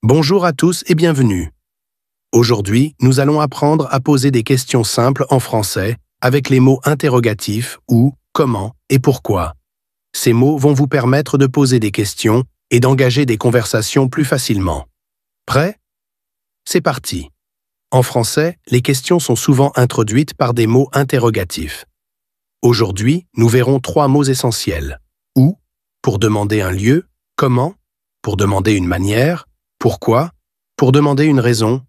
Bonjour à tous et bienvenue. Aujourd'hui, nous allons apprendre à poser des questions simples en français avec les mots interrogatifs où, comment et pourquoi. Ces mots vont vous permettre de poser des questions et d'engager des conversations plus facilement. Prêt? C'est parti. En français, les questions sont souvent introduites par des mots interrogatifs. Aujourd'hui, nous verrons 3 mots essentiels. Où, pour demander un lieu, comment, pour demander une manière, pourquoi, pour demander une raison.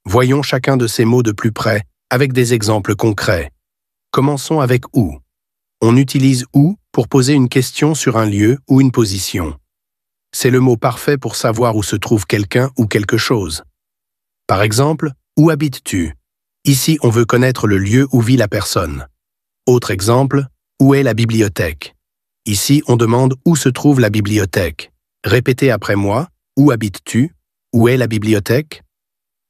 Voyons chacun de ces mots de plus près, avec des exemples concrets. Commençons avec où. On utilise où pour poser une question sur un lieu ou une position. C'est le mot parfait pour savoir où se trouve quelqu'un ou quelque chose. Par exemple, où habites-tu? Ici, on veut connaître le lieu où vit la personne. Autre exemple, où est la bibliothèque? Ici, on demande où se trouve la bibliothèque. Répétez après moi. Où habites-tu? Où est la bibliothèque?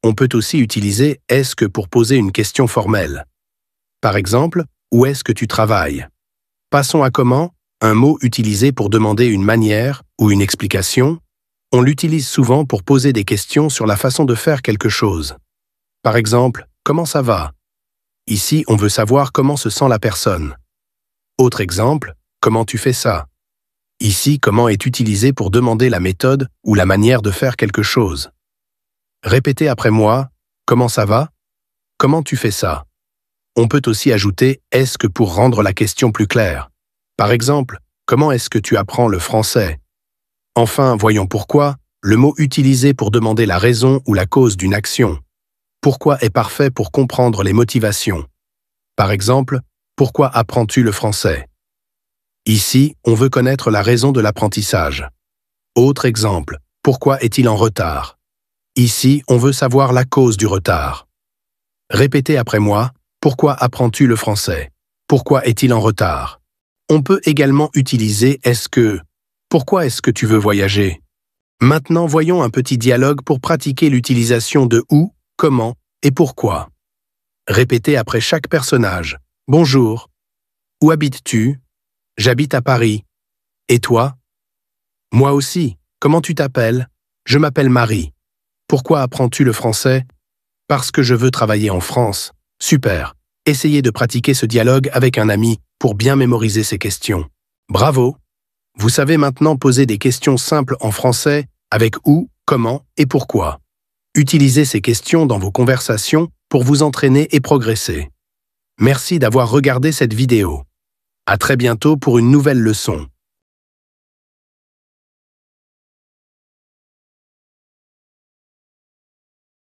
On peut aussi utiliser « est-ce que » pour poser une question formelle. Par exemple, où est-ce que tu travailles? Passons à comment, un mot utilisé pour demander une manière ou une explication. On l'utilise souvent pour poser des questions sur la façon de faire quelque chose. Par exemple, comment ça va? Ici, on veut savoir comment se sent la personne. Autre exemple, comment tu fais ça? Ici, comment est utilisé pour demander la méthode ou la manière de faire quelque chose. Répétez après moi, comment ça va? Comment tu fais ça? On peut aussi ajouter est-ce que pour rendre la question plus claire. Par exemple, comment est-ce que tu apprends le français? Enfin, voyons pourquoi, le mot utilisé pour demander la raison ou la cause d'une action. Pourquoi est parfait pour comprendre les motivations. Par exemple, pourquoi apprends-tu le français? Ici, on veut connaître la raison de l'apprentissage. Autre exemple, pourquoi est-il en retard? Ici, on veut savoir la cause du retard. Répétez après moi, pourquoi apprends-tu le français? Pourquoi est-il en retard? On peut également utiliser est-ce que. Pourquoi est-ce que tu veux voyager? Maintenant, voyons un petit dialogue pour pratiquer l'utilisation de où, comment et pourquoi. Répétez après chaque personnage. Bonjour. Où habites-tu? J'habite à Paris. Et toi? Moi aussi. Comment tu t'appelles? Je m'appelle Marie. Pourquoi apprends-tu le français? Parce que je veux travailler en France. Super. Essayez de pratiquer ce dialogue avec un ami pour bien mémoriser ces questions. Bravo! Vous savez maintenant poser des questions simples en français avec où, comment et pourquoi. Utilisez ces questions dans vos conversations pour vous entraîner et progresser. Merci d'avoir regardé cette vidéo. À très bientôt pour une nouvelle leçon.